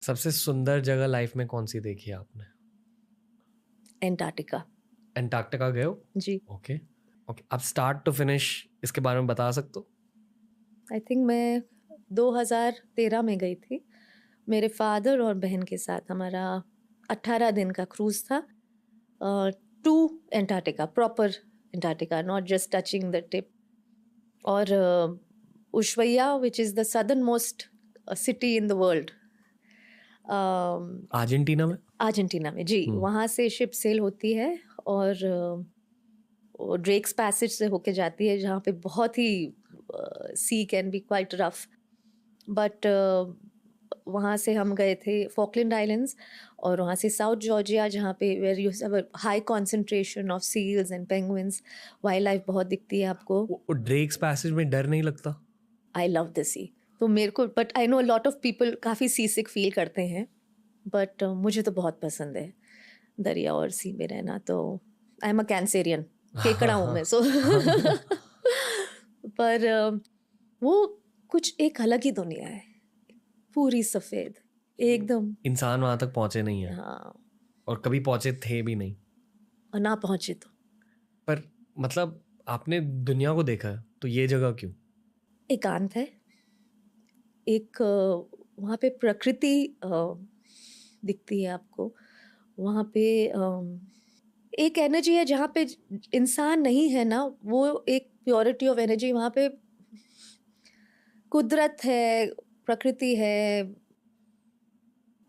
सबसे सुंदर जगह लाइफ में कौन सी देखी है आपने? एंटार्क्टिका। एंटार्क्टिका गए हो? जी। ओके ओके, आप स्टार्ट टू फिनिश इसके बारे में बता सकते हो? आई थिंक मैं 2013 में गई थी मेरे फादर और बहन के साथ। हमारा 18 दिन का क्रूज था to Antarctica, proper Antarctica, not just touching the tip. और Ushuaia which is the southernmost city in the world, Argentina में? अर्जेंटीना में जी। वहाँ से शिप सेल होती है और ड्रेक्स पैसेज से होके जाती है, जहाँ पे बहुत ही sea can be quite rough. But वहाँ से हम गए थे फॉकलैंड आइलैंड्स और वहाँ से साउथ जॉर्जिया, जहाँ पे where you have a high concentration of seals and penguins, wild life बहुत दिखती है आपको। ड्रेक्स पैसेज में डर नहीं लगता? आई लव द सी। तो मेरे को, but I know a lot of people काफ़ी सी सिक फील करते हैं, बट मुझे तो बहुत पसंद है दरिया और सी में रहना। तो आई एम अ कैंसेरियन, केकड़ा हूँ मैं, सो पर वो कुछ एक अलग ही दुनिया है, पूरी सफ़ेद एकदम। इंसान वहां तक पहुंचे नहीं है। हाँ, और कभी पहुंचे थे भी नहीं। और ना पहुँचे तो। पर मतलब आपने दुनिया को देखा है, तो ये जगह क्यों? एकांत है, एक वहाँ पे प्रकृति दिखती है आपको। वहाँ पे एक एनर्जी है जहाँ पे इंसान नहीं है ना, वो एक प्योरिटी ऑफ एनर्जी वहाँ पे। कुदरत है, प्रकृति है,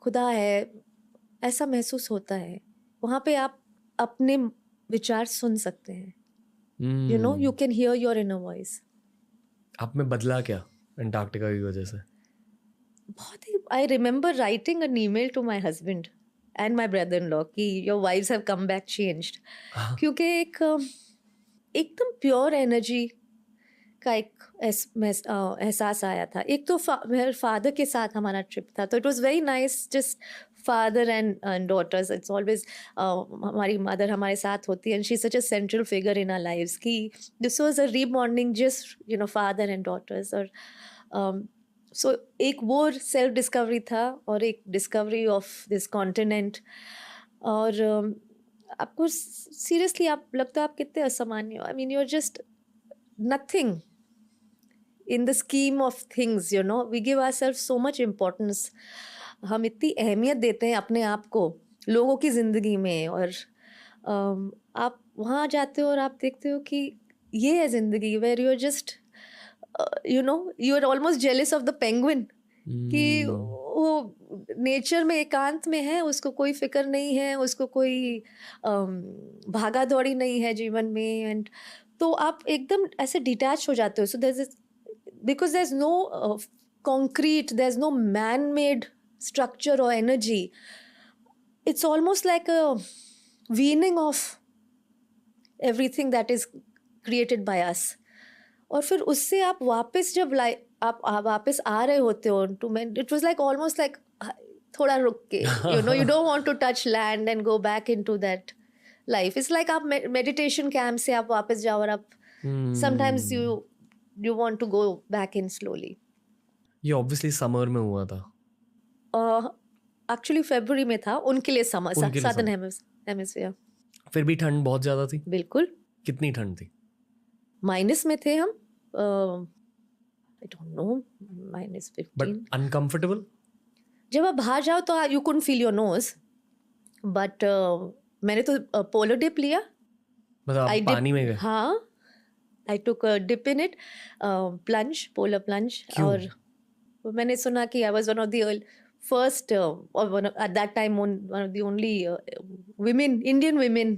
खुदा है, ऐसा महसूस होता है। वहाँ पे आप अपने विचार सुन सकते हैं, you know, you can hear your inner voice. आप में बदला क्या अंटार्कटिका की वजह से? बहुत ही, I remember writing an email to my husband and my brother in law कि your wives have come back changed. क्योंकि एक एकदम प्योर एनर्जी का एक एहसास आया था। एक तो मेरे फादर के साथ हमारा ट्रिप था, तो it was very nice, just father and daughters. It's always हमारी मदर हमारे साथ होती है and she is such a central figure in our lives कि this was a rebonding, just you know, father and daughters. और so एक वो self discovery था और एक डिस्कवरी ऑफ दिस कॉन्टिनेंट। और आपको सीरियसली आप लगता है आप कितने असामान्य हो। I mean, you are just nothing in the scheme of things, you know, we give ourselves so much importance। हम इतनी अहमियत देते हैं अपने आप को लोगों की ज़िंदगी में। और आप वहाँ जाते हो और आप देखते हो कि ये है ज़िंदगी, where you are just, you know, you are almost jealous of the penguin कि वो नेचर में एकांत में है, उसको कोई फिक्र नहीं है, उसको कोई भागा दौड़ी नहीं है जीवन में। एंड तो आप एकदम ऐसे डिटैच हो जाते हो। So there is, because there's no concrete, there's no man-made structure or energy. It's almost like a weaning of everything that is created by us. और फिर उससे आप वापस जब आप वापस आ रहे होते हो टू मैं, it was like almost like थोड़ा रुक के, you know, you don't want to touch land and go back into that life. It's like आप मेडिटेशन कैंप से आप वापस जाओ और आप sometimes you want to go back in slowly। ये ऑब्वियसली समर में हुआ था। एक्चुअली फरवरी में था उनके लिए, समर, उनके लिए सदर्न summer। हेमिस्फीयर। फिर भी ठंड बहुत ज्यादा थी? बिल्कुल, कितनी ठंड थी? माइनस में थे हम। I don't know, -15। But uncomfortable? जब आप बाहर जाओ तो you couldn't feel your nose, but मैंने तो पोलर डिप लिया। मतलब आप पानी में गए? हाँ, I took a dip in it, plunge, polar plunge. और मैंने सुना कि I was one of the first at that time one of the only women, Indian women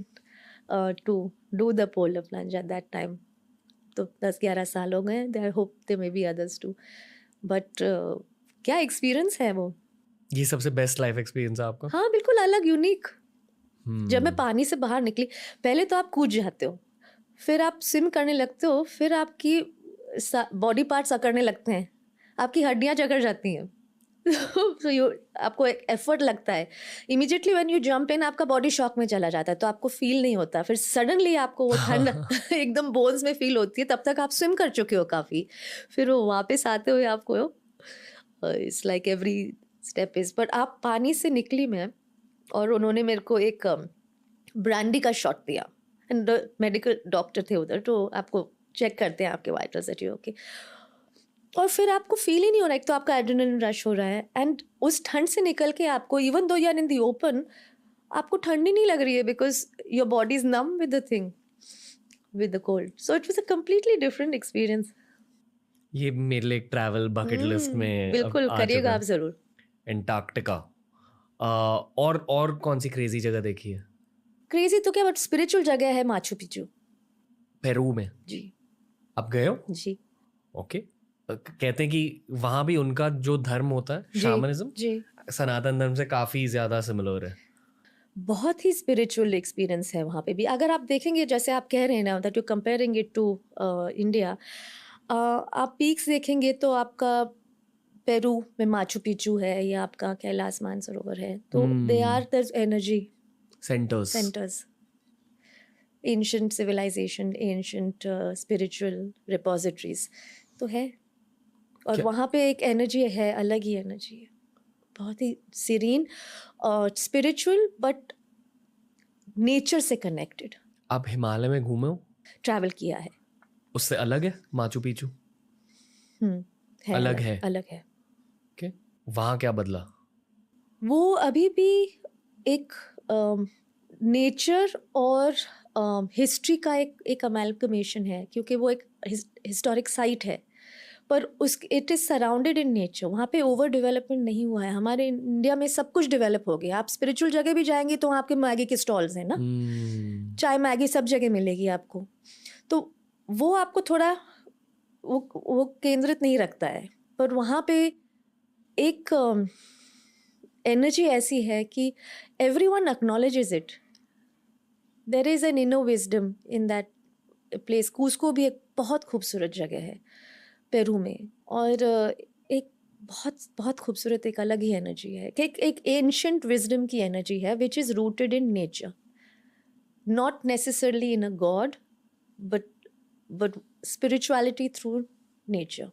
to do the polar plunge at that time. तो 10-11 साल हो गए। I hope they may be others too, but क्या experience है वो। ये सबसे best life experience है आपका? हाँ, बिल्कुल अलग, यूनिक। जब मैं पानी से बाहर निकली, पहले तो आप कूद जाते हो, फिर आप स्विम करने लगते हो, फिर आपकी बॉडी पार्ट्स अकड़ने लगते हैं, आपकी हड्डियां जकड़ जाती हैं। तो आपको एक एफर्ट लगता है। Immediately when you jump in, आपका बॉडी शॉक में चला जाता है, तो आपको फील नहीं होता। फिर सडनली आपको वो ठंड एकदम बोन्स में फील होती है। तब तक आप स्विम कर चुके हो काफ़ी। फिर वो वापस आते हुए आपको it's like every step is, but आप पानी से निकली मैं, और उन्होंने मेरे को एक ब्रांडी का शॉट दिया, एंड मेडिकल डॉक्टर थे उधर, तो आपको चेक करते हैं आपके वाइटल्स दैट यू ओके, और फिर आपको फील ही नहीं हो रहा है, एक तो आपका एड्रेनलिन रश हो रहा है, एंड उस ठंड से निकल के आपको, even though you are in the open, आपको ठंड ही नहीं लग रही है, because your body is numb with the thing, with the cold, so it was a completely different experience. ये मेरे लिए एक ट्रैवल बकेट लिस्ट में अब बिल्कुल आ चुका करिएगा आप है। जरूर। एंटार्क्टिका। और कौन सी क्रेजी जगह देखी है? क्रेजी तो क्या, बट स्पिरिचुअल जगह है माचू पिचू। पेरू में जी आप गए हो? जी ओके। कहते हैं कि वहाँ भी उनका जो धर्म होता है, जी शामनिज्म, जी, सनातन धर्म से काफी ज्यादा सिमिलर है। बहुत ही स्पिरिचुअल एक्सपीरियंस है वहाँ पे भी। अगर आप देखेंगे, जैसे आप कह रहे हैं ना that you comparing it to India, आप पीक्स देखेंगे तो आपका पेरू में माचू पिचू है, या आपका कैलाश मानसरोवर है, तो they are their energy centres. Centres, ancient civilisation, ancient spiritual repositories तो है, और क्या वहाँ पे एक एनर्जी है, अलग ही एनर्जी है, बहुत ही सीरीन और स्पिरिचुअल, बट नेचर से कनेक्टेड। आप हिमालय में घूमे हो? ट्रैवल किया है। उससे अलग है माचू पिचू? है अलग है। अलग है। ओके। वहाँ क्या बदला? वो अभी भी एक नेचर और हिस्ट्री का एक अमेल्गमेशन है, क्योंकि वो एक हिस्टोरिक साइट है, पर उस it is surrounded in nature. वहाँ पे ओवर डेवलपमेंट नहीं हुआ है। हमारे इंडिया में सब कुछ डेवलप हो गया। आप स्पिरिचुअल जगह भी जाएंगे तो वहाँ आपके मैगी के स्टॉल्स हैं ना, चाय मैगी सब जगह मिलेगी आपको, तो वो आपको थोड़ा वो केंद्रित नहीं रखता है। पर वहाँ पे एक एनर्जी ऐसी है कि everyone acknowledges it. There is an inner wisdom in that place. कूस्को भी एक बहुत खूबसूरत जगह है पेरू में, और एक बहुत बहुत खूबसूरत एक अलग ही एनर्जी है, एक एंशंट विजडम की एनर्जी है, which is rooted in nature, not necessarily in a God, but spirituality through nature.